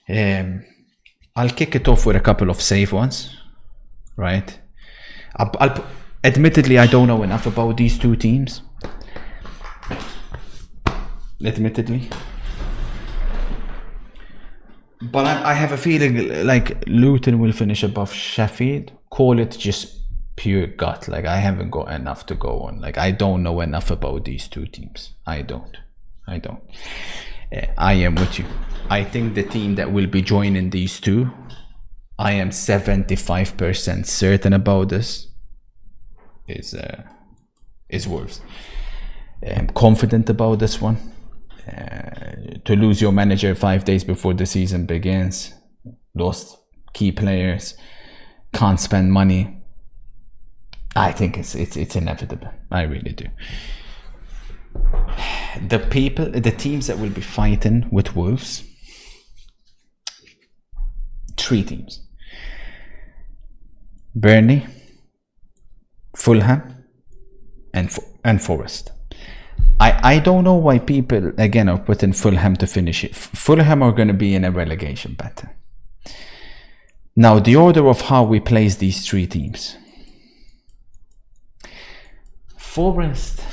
I'll kick it off with a couple of safe ones, right? Admittedly, I don't know enough about these two teams. Admittedly. But I have a feeling like Luton will finish above Sheffield. Call it just pure gut. Like, I haven't got enough to go on. Like, I don't know enough about these two teams. I don't. I am with you. I think the team that will be joining these two, I am 75% certain about this, is Wolves. I'm confident about this one. To lose your manager 5 days before the season begins, lost key players, can't spend money. I think it's inevitable. I really do. The teams that will be fighting with Wolves, 3 teams: Burnley, Fulham, and Forest. I don't know why people again are putting Fulham to finish it. Fulham are going to be in a relegation battle. Now, the order of how we place these 3 teams: Forest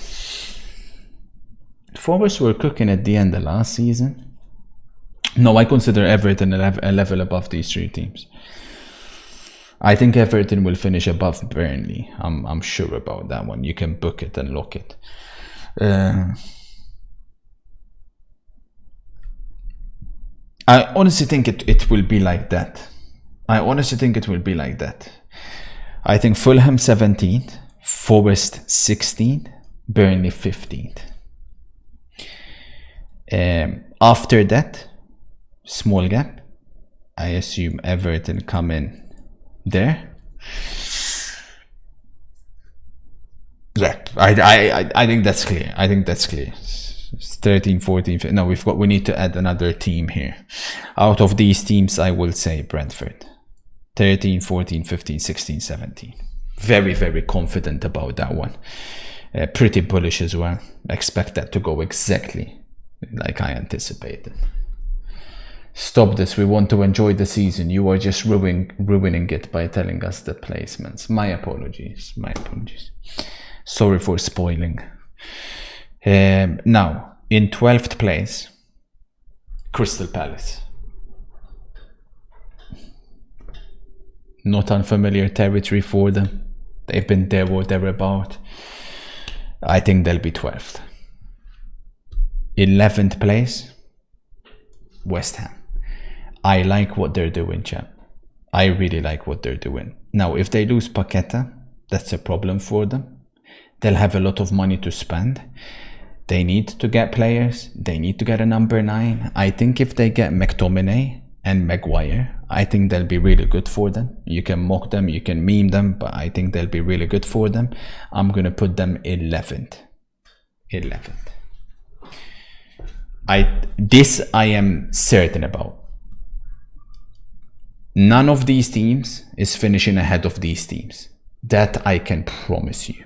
were cooking at the end of last season. No, I consider Everton a level above these 3 teams. I think Everton will finish above Burnley. I'm sure about that one. You can book it and lock it. I honestly think it will be like that. I think Fulham 17th, Forest 16th, Burnley 15th. After that, small gap. I assume Everton come in there. Yeah, I think that's clear. It's 13, 14, 15. No, we need to add another team here. Out of these teams, I will say Brentford. 13, 14, 15, 16, 17. Very, very confident about that one. Pretty bullish as well. Expect that to go exactly like I anticipated. Stop this. We want to enjoy the season. You are just ruining it by telling us the placements. My apologies. Sorry for spoiling. Now, in 12th place, Crystal Palace. Not unfamiliar territory for them. They've been there or thereabout. I think they'll be 12th. 11th place, West Ham. I like what they're doing, chap. I really like what they're doing. Now, if they lose Paqueta, that's a problem for them. They'll have a lot of money to spend. They need to get players. They need to get a number 9. I think if they get McTominay and Maguire, I think they'll be really good for them. You can mock them, you can meme them, but I think they'll be really good for them. I'm going to put them 11th. This I am certain about. None of these teams is finishing ahead of these teams. That I can promise you.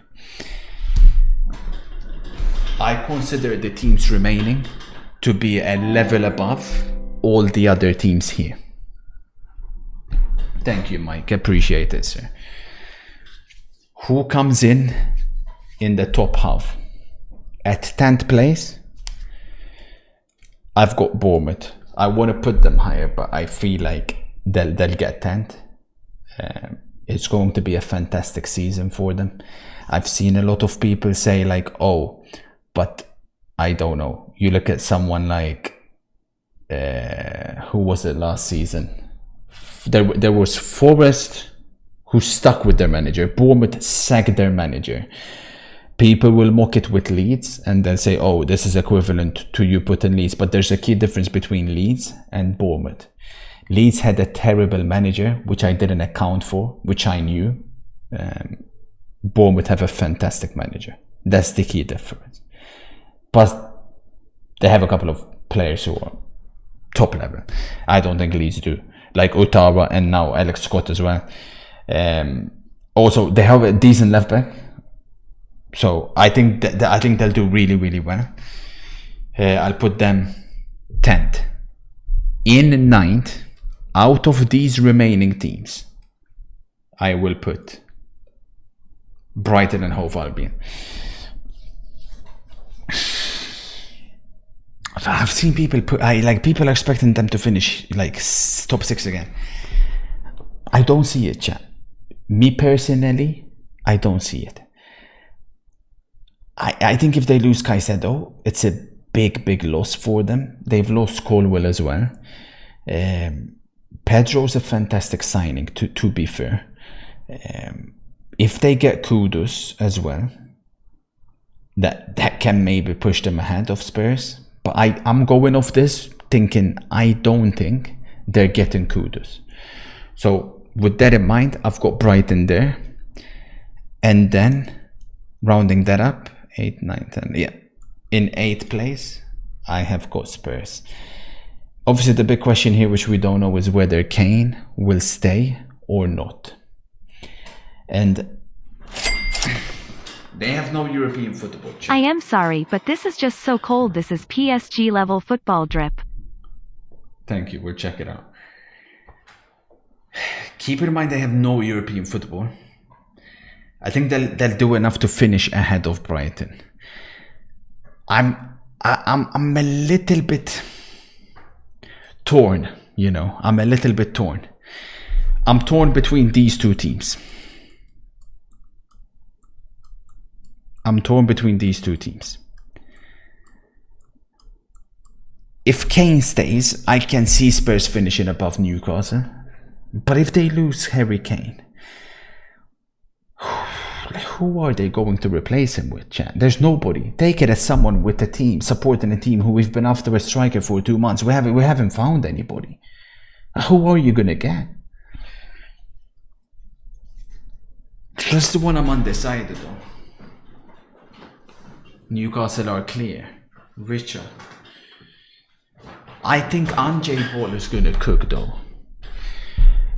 I consider the teams remaining to be a level above all the other teams here. Thank you, Mike. Appreciate it, sir. Who comes in the top half? At 10th place, I've got Bournemouth. I want to put them higher, but I feel like they'll get 10th. It's going to be a fantastic season for them. I've seen a lot of people say like, oh, but I don't know. You look at someone like, who was it last season? There was Forest, who stuck with their manager. Bournemouth sacked their manager. People will mock it with Leeds and they'll say, oh, this is equivalent to you putting Leeds. But there's a key difference between Leeds and Bournemouth. Leeds had a terrible manager, which I didn't account for, which I knew. Bournemouth have a fantastic manager. That's the key difference. But they have a couple of players who are top level. I don't think Leeds do. Like Ottawa and now Alex Scott as well. Also, they have a decent left back. So I think they'll do really, really well. I'll put them 10th. in ninth, out of these remaining teams, I will put Brighton and Hove Albion. I've seen people put, people are expecting them to finish like top 6 again. I don't see it, chat. Me personally, I don't see it. I think if they lose Caicedo, it's a big loss for them. They've lost Colwell as well. Pedro's a fantastic signing, to be fair. If they get Kudus as well, that can maybe push them ahead of Spurs. But I'm going off this thinking I don't think they're getting Kudus. So with that in mind, I've got Brighton there. And then rounding that up, 8, 9, 10, yeah. In 8th place, I have got Spurs. Obviously, the big question here, which we don't know, is whether Kane will stay or not. And they have no European football. I am sorry, but this is just so cold. This is PSG level football drip. Thank you. We'll check it out. Keep in mind they have no European football. I think they'll do enough to finish ahead of Brighton. I'm a little bit torn, you know. I'm a little bit torn. I'm torn between these two teams. If Kane stays, I can see Spurs finishing above Newcastle. But if they lose Harry Kane, who are they going to replace him with, chat? There's nobody. Take it as someone with a team, supporting a team who we've been after a striker for 2 months. We haven't found anybody. Who are you gonna get? Just the one I'm undecided on. Newcastle are clear. Richard. I think Ange Ball is gonna cook though.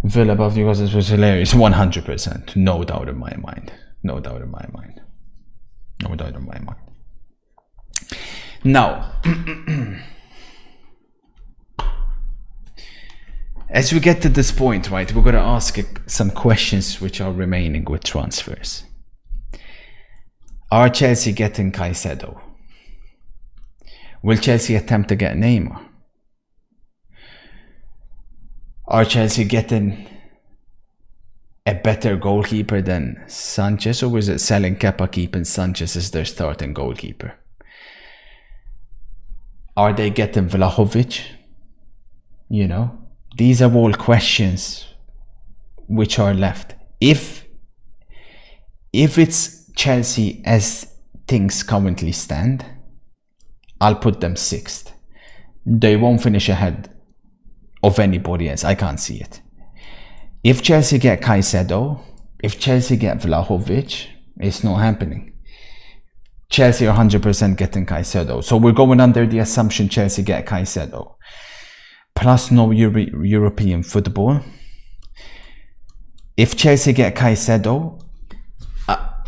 Villa above Newcastle was hilarious. 100%. No doubt in my mind. No doubt in my mind. No doubt in my mind. Now, as we get to this point, right, we're going to ask some questions which are remaining with transfers. Are Chelsea getting Caicedo? Will Chelsea attempt to get Neymar? Are Chelsea getting a better goalkeeper than Sanchez, or is it selling Kepa, keeping Sanchez as their starting goalkeeper? Are they getting Vlahovic? You know, these are all questions which are left. If it's Chelsea as things currently stand, I'll put them 6th. They won't finish ahead of anybody else. I can't see it. If Chelsea get Caicedo, if Chelsea get Vlahovic, it's not happening. Chelsea are 100% getting Caicedo. So we're going under the assumption Chelsea get Caicedo. Plus no European football. If Chelsea get Caicedo,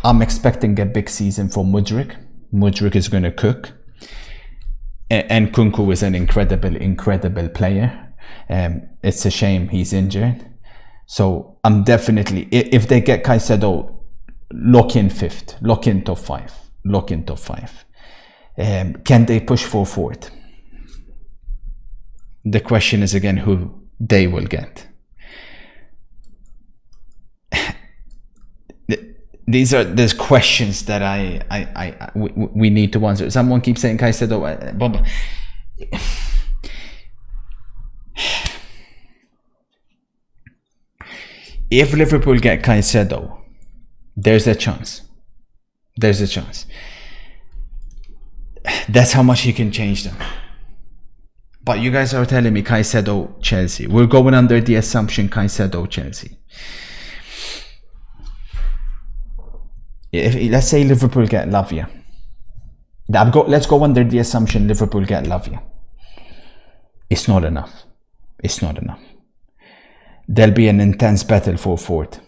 I'm expecting a big season for Mudryk. Mudryk is going to cook. And Kunku is an incredible player. It's a shame he's injured. So I'm definitely, if they get Caicedo, lock in 5th, lock in top 5. Can they push for 4th? The question is again who they will get. There's questions that we need to answer. Someone keeps saying Caicedo, Bob. If Liverpool get Caicedo, there's a chance. That's how much he can change them. But you guys are telling me Caicedo, Chelsea. We're going under the assumption Caicedo, Chelsea. Let's say Liverpool get Lavia. Let's go under the assumption Liverpool get Lavia. It's not enough. There'll be an intense battle for 4th.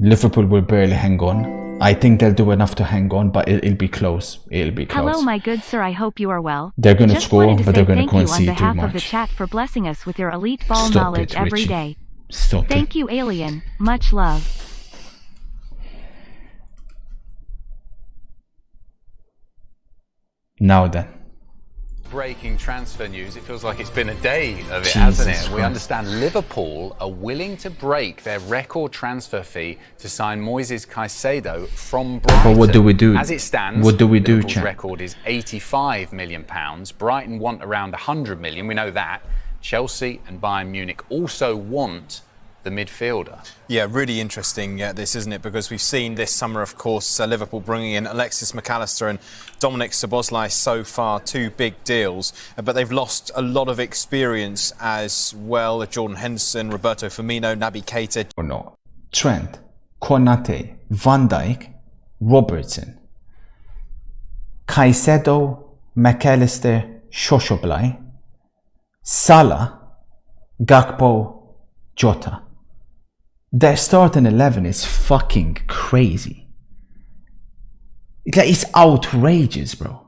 Liverpool will barely hang on. I think they'll do enough to hang on, but it'll be close. It'll be close. Hello, my good sir. I hope you are well. They're going to Just score, wanted to but say they're going to thank you on concede too behalf of the much. chat for blessing us with your elite ball Stop knowledge it, every Richie. day. Stop it. Thank you, Alien. Much love. Now then. Breaking transfer news. It feels like it's been a day of it, Jesus hasn't it? And we Christ. understand Liverpool are willing to break their record transfer fee to sign Moises Caicedo from Brighton. But what do we do? As it stands, What do we do, Liverpool's chat? record is £85 million. Brighton want around £100 million. We know that. Chelsea and Bayern Munich also want the midfielder. Yeah, really interesting this, isn't it? Because we've seen this summer, of course, Liverpool bringing in Alexis McAllister and Dominic Szoboszlai so far, 2 big deals. But they've lost a lot of experience as well. Jordan Henderson, Roberto Firmino, Naby Keita. Or no. Trent, Konate, Van Dijk, Robertson, Caicedo, McAllister, Shoshoblai, Salah, Gakpo, Jota. Their starting 11 is fucking crazy. It's outrageous, bro.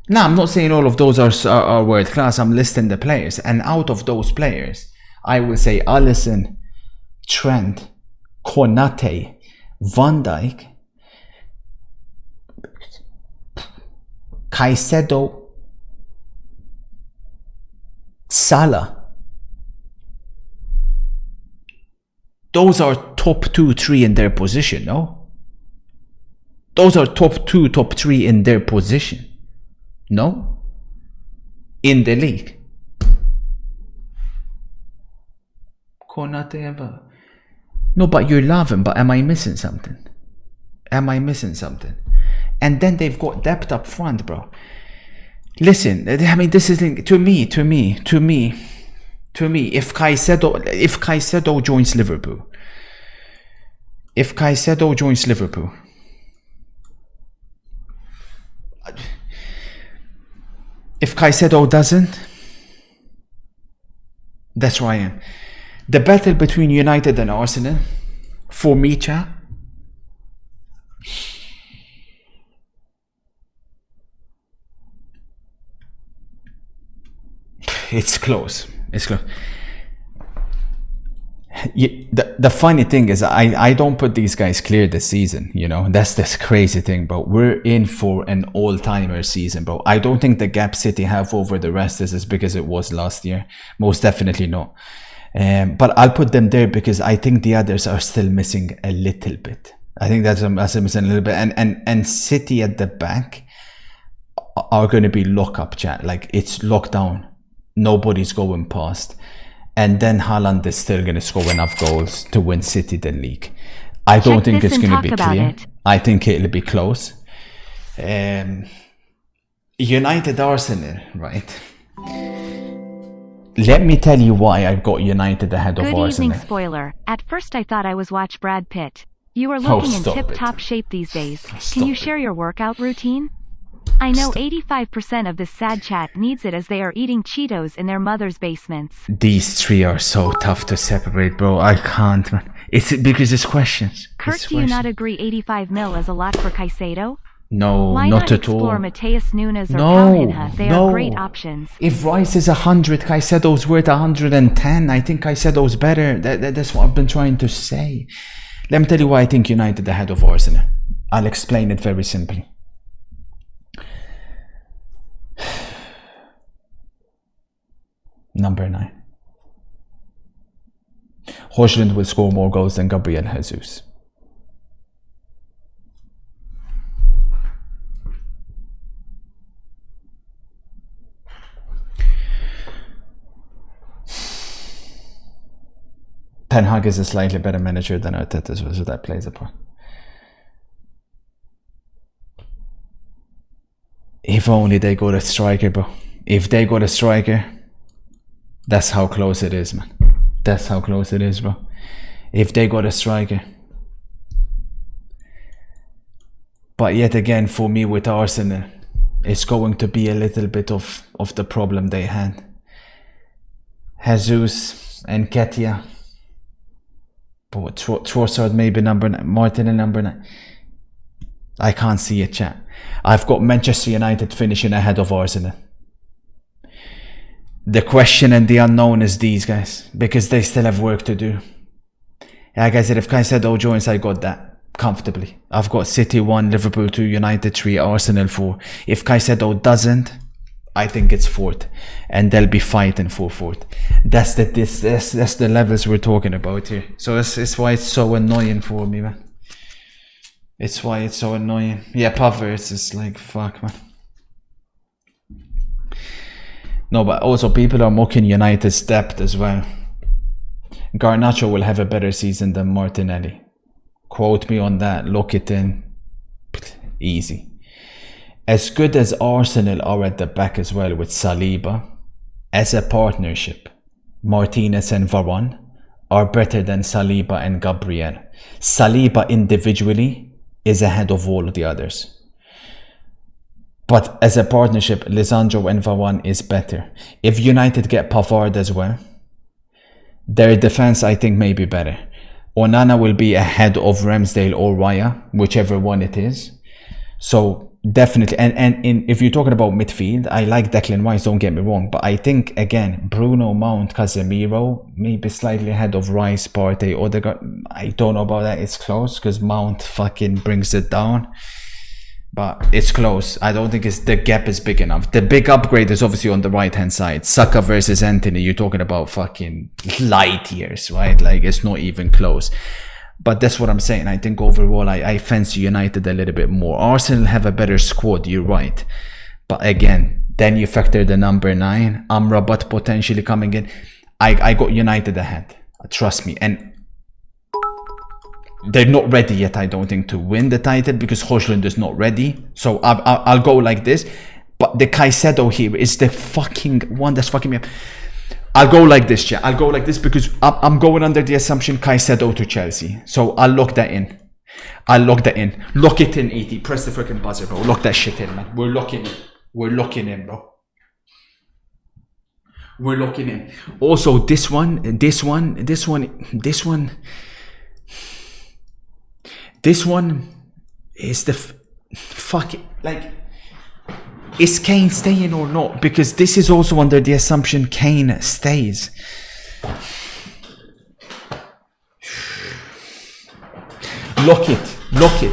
Now, I'm not saying all of those are world class. I'm listing the players. And out of those players, I will say Alisson, Trent, Konate, Van Dijk, Caicedo, Salah. Those are top 2, 3 in their position, no? Those are top 2, top 3 in their position, no? In the league. Konate, no, but you're laughing, but am I missing something? Am I missing something? And then they've got depth up front, bro. Listen, I mean, this is to me, if Caicedo joins Liverpool, if Caicedo doesn't, that's where I am. The battle between United and Arsenal, for me, chat, it's close. It's close. The funny thing is, I don't put these guys clear this season, you know. That's this crazy thing, bro. We're in for an all-timer season, bro. I don't think the gap City have over the rest is as big as it was last year. Most definitely not. But I'll put them there because I think the others are still missing a little bit. I think that's missing a little bit. And City at the back are going to be lock-up, chat. Like, it's locked down. Nobody's going past. And then Haaland is still going to score enough goals to win City the league. I don't think it's going to be clear. I think it'll be close. United Arsenal, right? Let me tell you why I've got United ahead of Arsenal. Good evening, spoiler. At first I thought I was watch Brad Pitt. You are looking in tip-top shape these days. Can you share your workout routine? I know 85% of this sad chat needs it as they are eating Cheetos in their mother's basements. These 3 are so tough to separate, bro. I can't, man. It's because it's questions. Kurt, do you not agree 85 mil is a lot for Caicedo? No, Why not at all. explore Mateus Nunes or No, Paulinho? They are great options. If Rice is 100, Caicedo's worth 110. I think Caicedo's better. That's what I've been trying to say. Let me tell you why I think United ahead of Arsenal. I'll explain it very simply. Number 9. Højlund will score more goals than Gabriel Jesus. Ten Hag is a slightly better manager than Arteta, so that plays a part. If only they got a striker, bro. If they got a striker, that's how close it is, man. That's how close it is, bro. If they got a striker. But yet again, for me with Arsenal, it's going to be a little bit of the problem they had. Jesus and Ketia. But Trossard maybe number 9, Martinelli number 9. I can't see it, chat. I've got Manchester United finishing ahead of Arsenal. The question and the unknown is these guys, because they still have work to do. Like I said, if Caicedo joins, I got that comfortably. I've got City 1, Liverpool 2, United 3, Arsenal 4. If Caicedo doesn't, I think it's 4th, and they'll be fighting for 4th. That's the levels we're talking about here. So it's why it's so annoying for me, man. It's why it's so annoying. Yeah, Pavers is like, fuck, man. No, but also people are mocking United's depth as well. Garnacho will have a better season than Martinelli. Quote me on that. Lock it in. Easy. As good as Arsenal are at the back as well with Saliba, as a partnership, Martinez and Varane are better than Saliba and Gabriel. Saliba individually is ahead of all of the others. But as a partnership, Lisandro and Varane is better. If United get Pavard as well, their defense I think may be better. Onana will be ahead of Ramsdale or Raya, whichever one it is. So definitely, and if you're talking about midfield, I like Declan Rice, don't get me wrong, but I think again Bruno, Mount, Casemiro maybe slightly ahead of Rice, Partey, Odegaard. I don't know about that. It's close because Mount fucking brings it down, but it's close. I don't think the gap is big enough. The big upgrade is obviously on the right hand side. Saka versus Anthony, you're talking about fucking light years, right? Like it's not even close. But that's what I'm saying. I think overall I fancy United a little bit more. Arsenal have a better squad, you're right. But again, then you factor the number 9, Amrabat potentially coming in. I got United ahead. Trust me. And they're not ready yet, I don't think, to win the title because Højlund is not ready. So I'll go like this. But the Caicedo here is the fucking one that's fucking me up. I'll go like this, chat. I'll go like this because I'm going under the assumption Caicedo to Chelsea. So I'll lock that in. Lock it in, 80. Press the freaking buzzer, bro. Lock that shit in, man. We're locking in. We're locking in, bro. We're locking in. Also, this one is the fuck it. Like, is Kane staying or not? Because this is also under the assumption Kane stays. Lock it,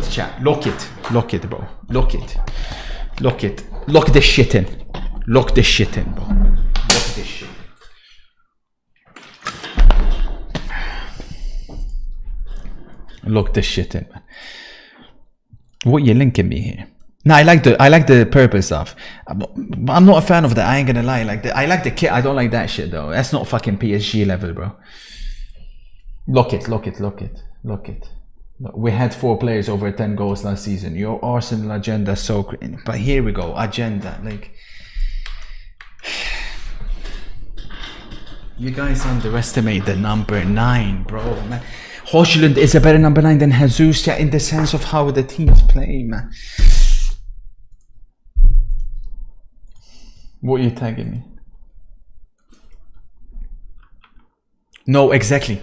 chat. Lock it, bro. Lock it. Lock this shit in. Bro. Lock this shit. Lock this shit in, man. What you linking me here? No, I like the purple stuff. I'm not a fan of that. I ain't gonna lie. I like the kit. I don't like that shit though. That's not fucking PSG level, bro. Lock it. We had 4 players over 10 goals last season. Your Arsenal agenda is so crazy. But here we go. Agenda. Like, you guys underestimate the number 9, bro, man. Højlund is a better number 9 than Jesus, in the sense of how the teams play, man. What are you tagging me? No, exactly.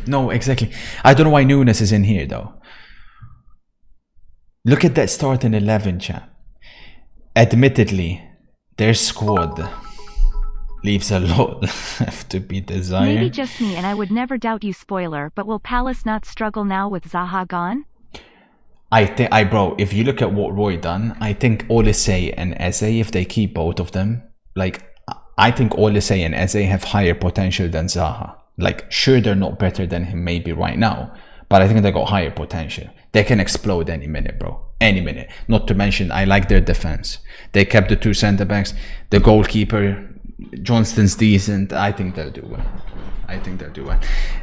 I don't know why Nunes is in here, though. Look at that starting 11, chat. Admittedly, their squad leaves a lot left to be desired. Maybe just me, and I would never doubt you, spoiler, but will Palace not struggle now with Zaha gone? Bro, if you look at what Roy done, I think Olise and Eze, if they keep both of them, like, I think Olise and Eze have higher potential than Zaha. Like, sure, they're not better than him maybe right now, but I think they got higher potential. They can explode any minute, bro. Any minute. Not to mention, I like their defense. They kept the 2 centre-backs. The goalkeeper, Johnston's decent. I think they'll do well.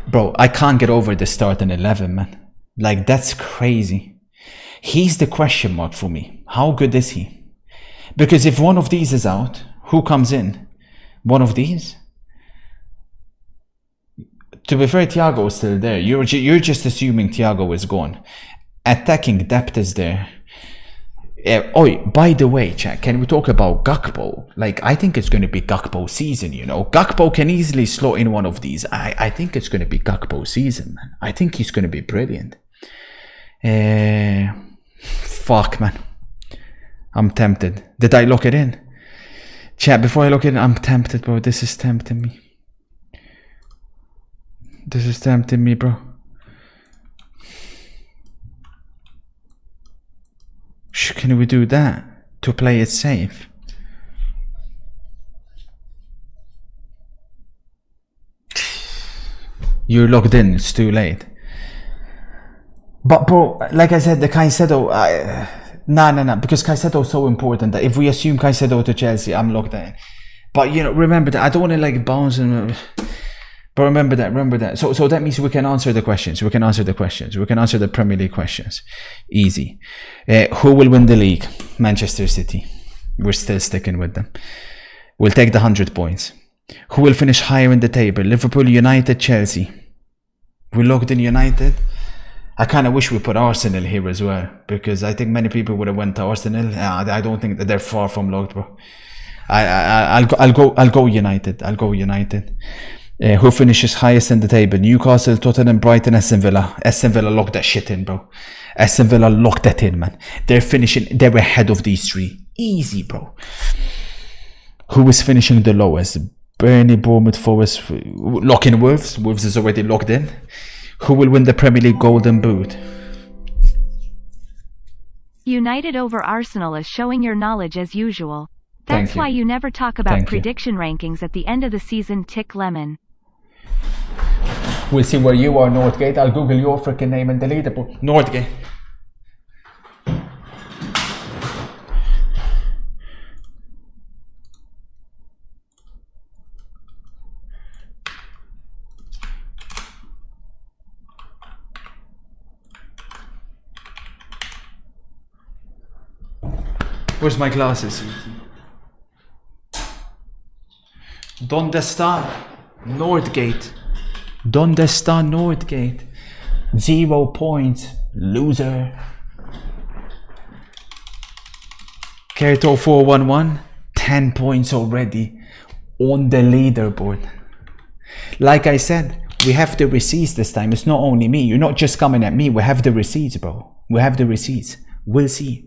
Bro, I can't get over the starting 11, man. Like, that's crazy. He's the question mark for me. How good is he? Because if one of these is out, who comes in? One of these? To be fair, Thiago is still there. You're just assuming Thiago is gone. Attacking depth is there. By the way, chat, can we talk about Gakpo? Like, I think it's going to be Gakpo season, you know. Gakpo can easily slot in one of these. I think it's going to be Gakpo season, man. I think he's going to be brilliant. Fuck, man. I'm tempted. Did I lock it in? Chat, before I lock it in, I'm tempted, bro. This is tempting me. This is tempting me, bro. Can we do that to play it safe? You're locked in, it's too late. But bro, like I said, the Caicedo, nah, because Caicedo is so important that if we assume Caicedo to Chelsea, I'm locked in. But you know, remember that I don't want to like bounce and. But remember that. So that means we can answer the questions. We can answer the Premier League questions. Easy. Who will win the league? Manchester City. We're still sticking with them. We'll take the 100 points. Who will finish higher in the table? Liverpool, United, Chelsea. We locked in United. I kind of wish we put Arsenal here as well, because I think many people would have went to Arsenal. I don't think that they're far from locked, bro. I'll go United. Who finishes highest in the table? Newcastle, Tottenham, Brighton, Aston Villa. Aston Villa locked that shit in, bro. Aston Villa locked that in, man. They're ahead of these three. Easy, bro. Who is finishing the lowest? Burnley, Bournemouth, Forest. Lock in Wolves. Wolves is already locked in. Who will win the Premier League Golden Boot? United over Arsenal is showing your knowledge as usual. That's why you never talk about prediction rankings at the end of the season, Tick Lemon. We'll see where you are, Northgate. I'll Google your freaking name and delete it. Northgate. Where's my glasses? ¿Dónde está Northgate? ¿Dónde está Northgate? 0 points, loser. Kerto 411, 10 points already on the leaderboard. Like I said, we have the receipts this time. It's not only me. You're not just coming at me. We have the receipts, bro. We have the receipts. We'll see.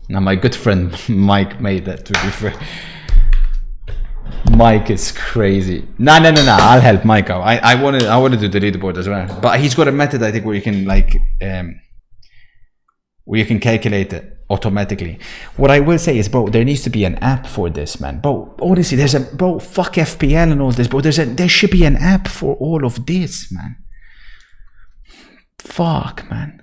Now my good friend Mike made that, to be fair. Mike is crazy. Nah, I'll help Mike out. I want to do the leaderboard as well. But he's got a method, I think, where you can calculate it automatically. What I will say is, bro, there needs to be an app for this, man. Bro, honestly, fuck FPL and all this, bro. There should be an app for all of this, man. Fuck, man.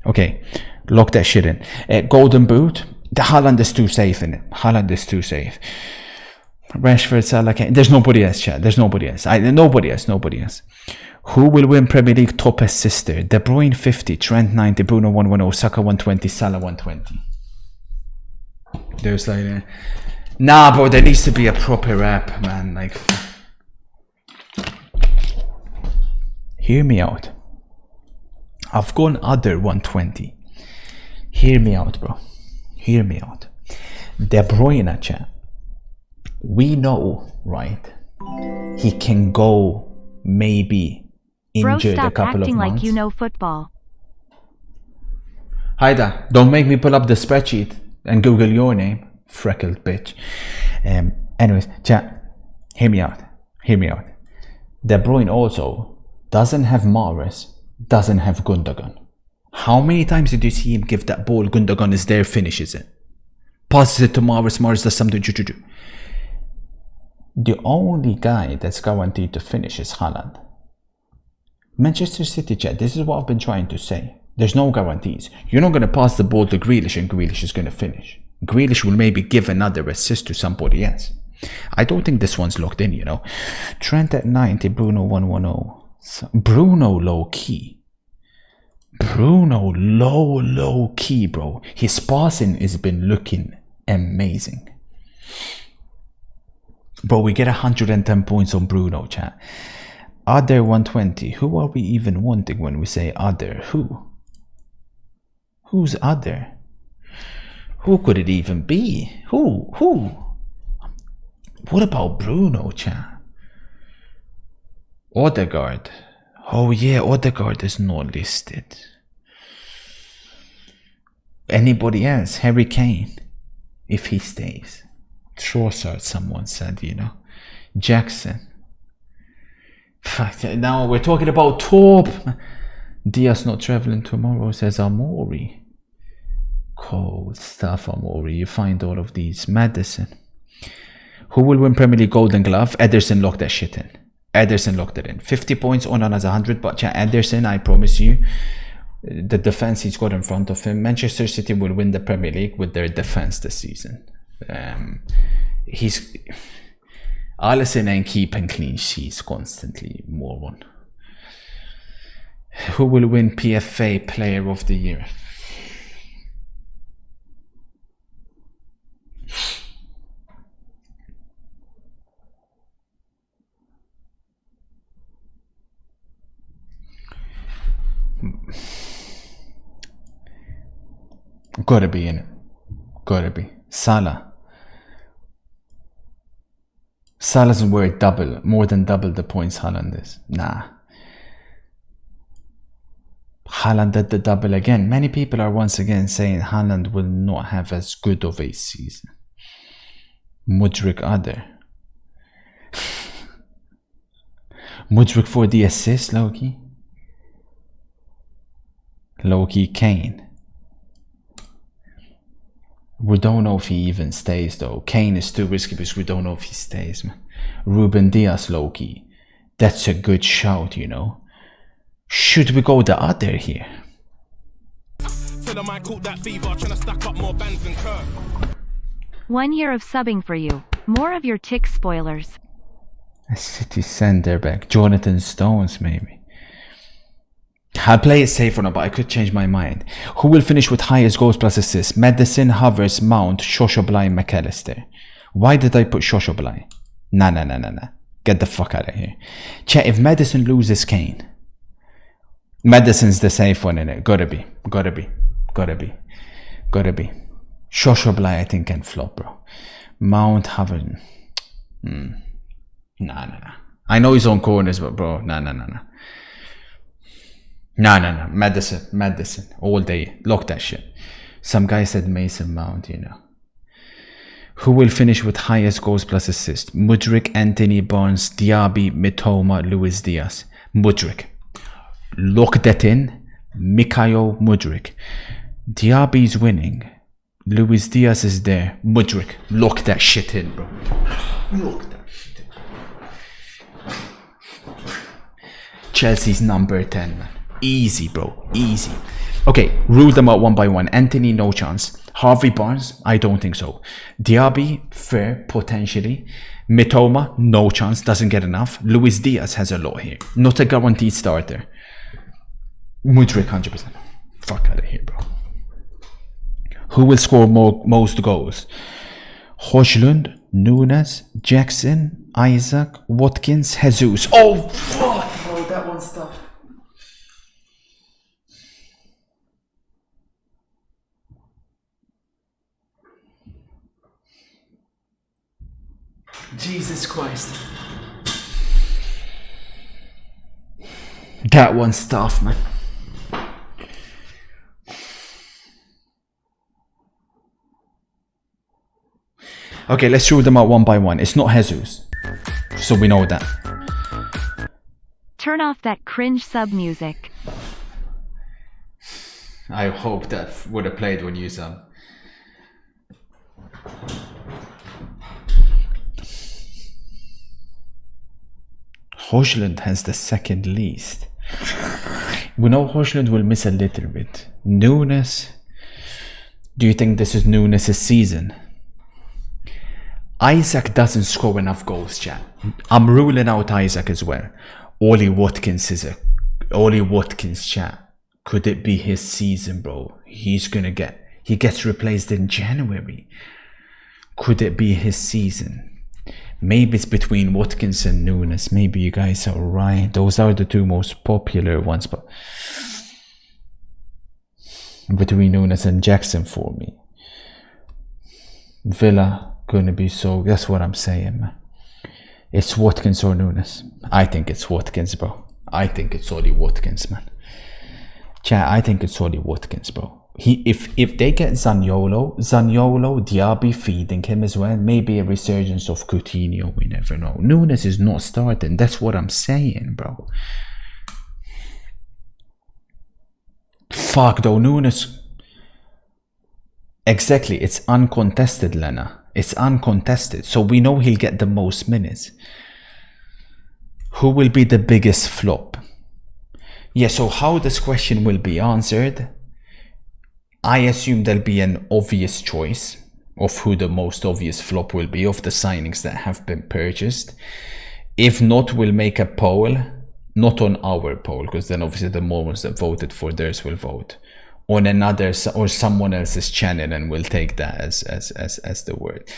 Okay, lock that shit in. Golden Boot. The Haaland is too safe in it. Rashford, Salah, there's nobody else, chat. There's nobody else. Nobody else. Who will win Premier League top assister? De Bruyne 50, Trent 90, Bruno 110, Saka 120, Salah 120. There's like, nah, bro. There needs to be a proper app, man. Like, hear me out. I've gone other 120. Hear me out, bro. De Bruyne, chat. We know, right? He can go maybe injured a couple of months. Like you know football. Haida, don't make me pull up the spreadsheet and Google your name, freckled bitch. Anyways, chat. Hear me out. De Bruyne also doesn't have Mahrez. Doesn't have Gundogan. How many times did you see him give that ball? Gundogan is there, finishes it, passes it to Mahrez does something. The only guy that's guaranteed to finish is Haaland. Manchester City, chat, this is what I've been trying to say. There's no guarantees. You're not going to pass the ball to Grealish and Grealish is going to finish. Grealish will maybe give another assist to somebody else. I don't think this one's locked in, you know. Trent at 90, Bruno 110. Bruno low key, bro. His passing has been looking amazing, bro. We get 110 points on Bruno, chat. Other 120. Who are we even wanting when we say other? Who? Who's other? Who could it even be? Who? What about Bruno, chat? Odegaard. Oh yeah, Odegaard is not listed. Anybody else? Harry Kane, if he stays. Trossard, someone said, you know. Jackson. Fuck, now we're talking about top. Diaz not traveling tomorrow, says Amori. Cold stuff, Amori. You find all of these. Madison. Who will win Premier League Golden Glove? Ederson locked that shit in. Ederson locked it in. 50 points on as 100, but yeah, Ederson, I promise you, the defense he's got in front of him, Manchester City will win the Premier League with their defense this season. Alisson ain't keeping clean sheets constantly, more one. Who will win PFA Player of the Year? Gotta be in it. Gotta be. Salah. Salah's worth double, more than double the points Haaland is. Nah. Haaland did the double again. Many people are once again saying Haaland will not have as good of a season. Mudryk other. Mudryk for the assist, Loki. Loki Kane. We don't know if he even stays though. Kane is too risky because we don't know if he stays, man. Ruben Diaz, Loki. That's a good shout, you know. Should we go the other here? 1 year of subbing for you. More of your tick spoilers. A City centre back. Jonathan Stones, maybe. I'll play it safe or not, but I could change my mind. Who will finish with highest goals plus assists? Madison, Havertz, Mount, Shoshoblai, McAllister. Why did I put Shoshoblai? Nah. Get the fuck out of here. Chat, if Madison loses Kane. Madison's the safe one in it. Gotta be. Shoshoblai, I think, can flop, bro. Mount, Havertz. Nah. I know he's on corners, but bro, nah. No. Madison. All day. Lock that shit. Some guy said Mason Mount, you know. Who will finish with highest goals plus assists? Mudryk, Anthony Barnes, Diaby, Mitoma, Luis Diaz. Mudryk. Lock that in. Mikhail Mudryk. Diaby's winning. Luis Diaz is there. Mudryk. Lock that shit in, bro. Lock that shit in. Chelsea's number 10, man. Easy, bro. Easy. Okay, rule them out one by one. Anthony, no chance. Harvey Barnes, I don't think so. Diaby, fair, potentially. Mitoma, no chance, doesn't get enough. Luis Diaz has a lot here. Not a guaranteed starter. Mudryk, 100%. Fuck out of here, bro. Who will score most goals? Højlund, Nunes, Jackson, Isaac, Watkins, Jesus. Oh, fuck, bro, that one's tough. Jesus Christ. That one's tough, man. Okay, let's rule them out one by one. It's not Jesus. So we know that. Turn off that cringe sub music. I hope that would have played when you sub. Højlund has the second least. We know Højlund will miss a little bit. Nunes. Do you think this is Nunes' season? Isaac doesn't score enough goals, chat. I'm ruling out Isaac as well. Ollie Watkins, chat. Could it be his season, bro? He gets replaced in January. Could it be his season? Maybe it's between Watkins and Nunes. Maybe you guys are right. Those are the two most popular ones, but between Nunes and Jackson for me. Villa gonna be so. That's what I'm saying, man. It's Watkins or Nunes. I think it's Watkins, bro. I think it's only Watkins, man. Chat, I think it's only Watkins, bro. If they get Zaniolo, Diaby feeding him as well, maybe a resurgence of Coutinho, we never know. Nunes is not starting, that's what I'm saying, bro. Fuck though, Nunes. Exactly, it's uncontested, Lena. It's uncontested, so we know he'll get the most minutes. Who will be the biggest flop? Yeah, so how this question will be answered, I assume there'll be an obvious choice of who the most obvious flop will be of the signings that have been purchased. If not, we'll make a poll, not on our poll, because then obviously the more ones that voted for theirs will vote, on another or someone else's channel, and we'll take that as the word.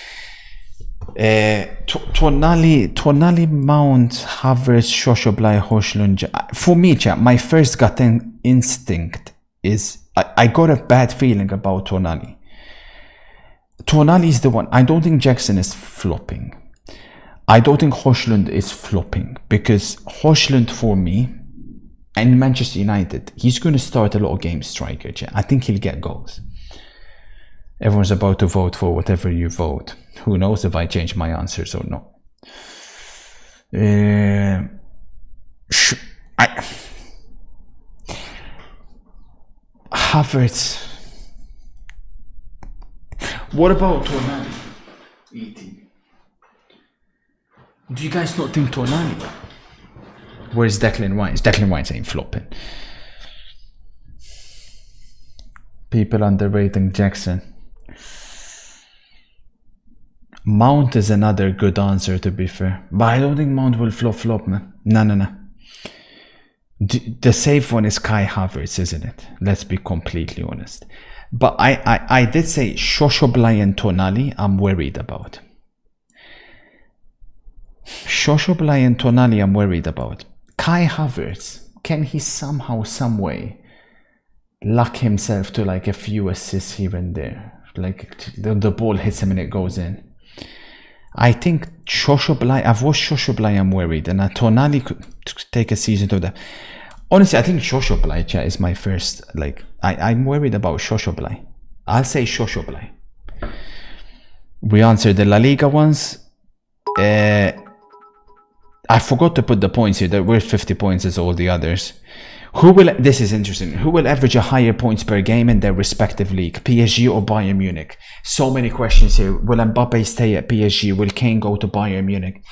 Tonali, Mount, Havertz, Shoshoblai, Højlund. For me, chat, my first gut instinct is I got a bad feeling about Tonali. Tonali is the one. I don't think Jackson is flopping. I don't think Højlund is flopping, because Højlund for me, and Manchester United, he's going to start a lot of games striker. Chat. I think he'll get goals. Everyone's about to vote for whatever you vote. Who knows if I change my answers or not. Havertz. What about Tonali? Do you guys not think Tonali? Where's Declan Rice? Declan Rice ain't flopping. People underrating Jackson. Mount is another good answer, to be fair, but I don't think Mount will flop, man. No. The safe one is Kai Havertz, isn't it? Let's be completely honest. But I did say Shoshoblai and Tonali I'm worried about. Shoshoblai and Tonali I'm worried about. Kai Havertz, can he somehow, some way luck himself to like a few assists here and there? Like the ball hits him and it goes in. I think Shoshoblai, I've watched Shoshoblai, I'm worried, and Tonali could take a season to that. Honestly, I think Shoshoblai, chat, is my first, like, I'm worried about Shoshoblai. I'll say Shoshoblai. We answered the La Liga ones. I forgot to put the points here. There were 50 points as all the others. Who will, this is interesting, who will average a higher points per game in their respective league, PSG or Bayern Munich? So many questions here. Will Mbappe stay at PSG? Will Kane go to Bayern Munich?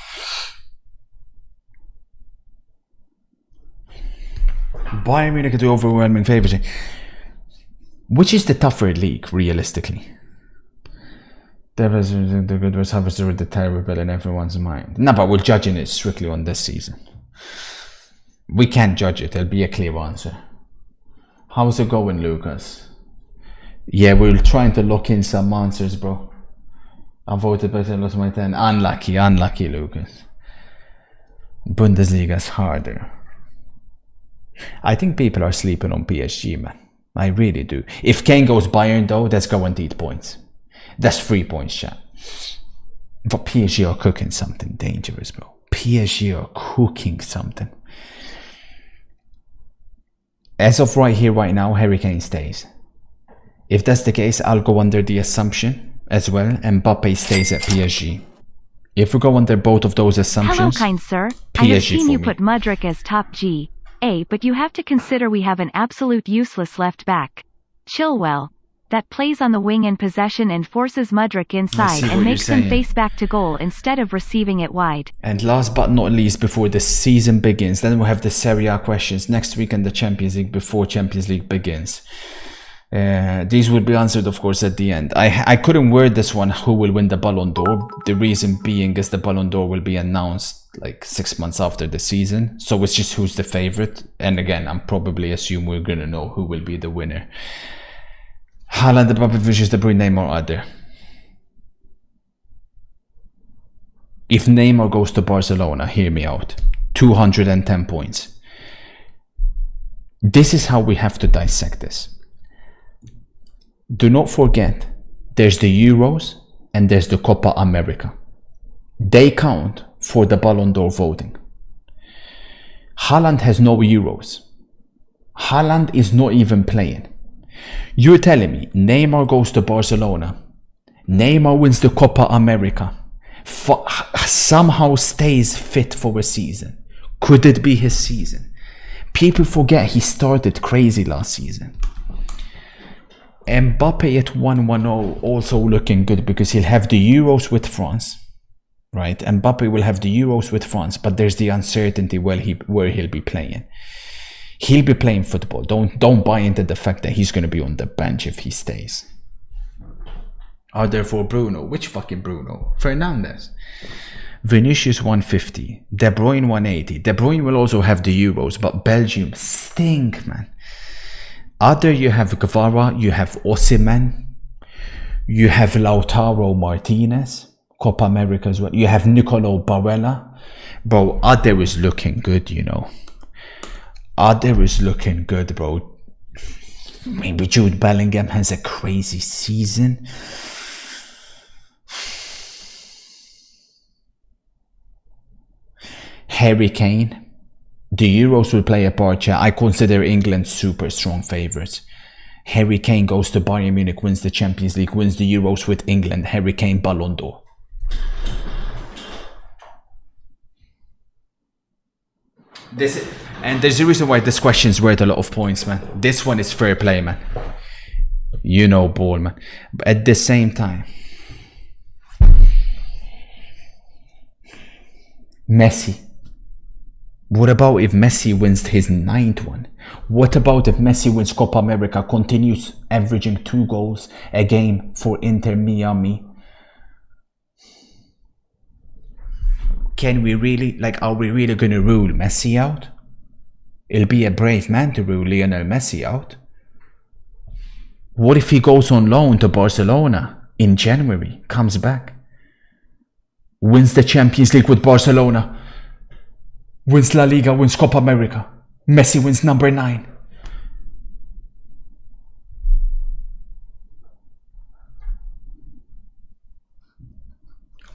Bayern Munich are the overwhelming favourites. Which is the tougher league, realistically? The good was Havertz were the terrible in everyone's mind. No, but we're judging it strictly on this season. We can't judge it. There'll be a clear answer. How's it going, Lucas? Yeah, we're trying to lock in some answers, bro. I voted better and lost my 10. Unlucky, Lucas. Bundesliga's harder. I think people are sleeping on PSG, man. I really do. If Kane goes Bayern, though, that's guaranteed points. That's 3 points, chat. But PSG are cooking something dangerous, bro. PSG are cooking something. As of right here, right now, Harry Kane stays. If that's the case, I'll go under the assumption as well, Mbappe stays at PSG. If we go under both of those assumptions, hello, kind sir. PSG I have seen you me. put Mudryk as top G. But you have to consider we have an absolute useless left back, Chilwell, that plays on the wing in possession and forces Mudryk inside and makes him face back to goal instead of receiving it wide. And last but not least, before the season begins, then we'll have the Serie A questions next week and the Champions League before Champions League begins. These will be answered, of course, at the end. I couldn't word this one, who will win the Ballon d'Or. The reason being is the Ballon d'Or will be announced like 6 months after the season. So it's just who's the favorite. And again, I'm probably assume we're going to know who will be the winner. Haaland, Mbappe versus De Bruyne, Neymar, other. if Neymar goes to Barcelona, hear me out, 210 points. This is how we have to dissect this. Do not forget, there's the Euros and there's the Copa America. They count for the Ballon d'Or voting. Haaland has no Euros. Haaland is not even playing. You're telling me Neymar goes to Barcelona, Neymar wins the Copa America, somehow stays fit for a season. Could it be his season? People forget he started crazy last season. Mbappe at 110 also looking good because he'll have the Euros with France, right? Mbappe will have the Euros with France, but there's the uncertainty where he'll be playing. He'll be playing football. Don't buy into the fact that he's going to be on the bench if he stays. Are there for Bruno? Which fucking Bruno? Fernandes. Vinicius 150. De Bruyne 180. De Bruyne will also have the Euros, but Belgium stink, man. Other, you have Guevara, you have Osimhen, you have Lautaro Martinez, Copa America as well. You have Nicolo Barella. Bro, Other is looking good, you know. Other is looking good, bro. Maybe Jude Bellingham has a crazy season. Harry Kane. The Euros will play a part. I consider England super strong favourites. Harry Kane goes to Bayern Munich, wins the Champions League, wins the Euros with England. Harry Kane Ballon d'Or. And there's a reason why this question's worth a lot of points, man. This one is fair play, man. You know ball, man. But at the same time, Messi. What about if Messi wins his 9th one? What about if Messi wins Copa America, continues averaging 2 goals a game for Inter Miami? Can we really, are we really going to rule Messi out? It'll be a brave man to rule Lionel Messi out. What if he goes on loan to Barcelona in January, comes back, wins the Champions League with Barcelona, wins La Liga, wins Copa America. Messi wins number 9.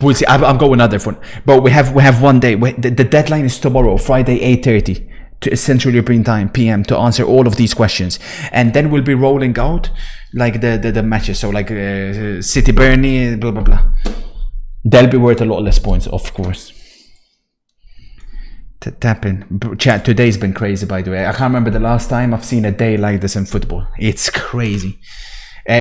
We'll see. I'm going another one. But we have one day. The deadline is tomorrow, Friday, 8:30 to Central European Time, PM, to answer all of these questions. And then we'll be rolling out the matches. So City, Burnley, blah, blah, blah. They'll be worth a lot less points, of course. Tap in. Chat, today's been crazy, by the way. I can't remember the last time I've seen a day like this in football. It's crazy.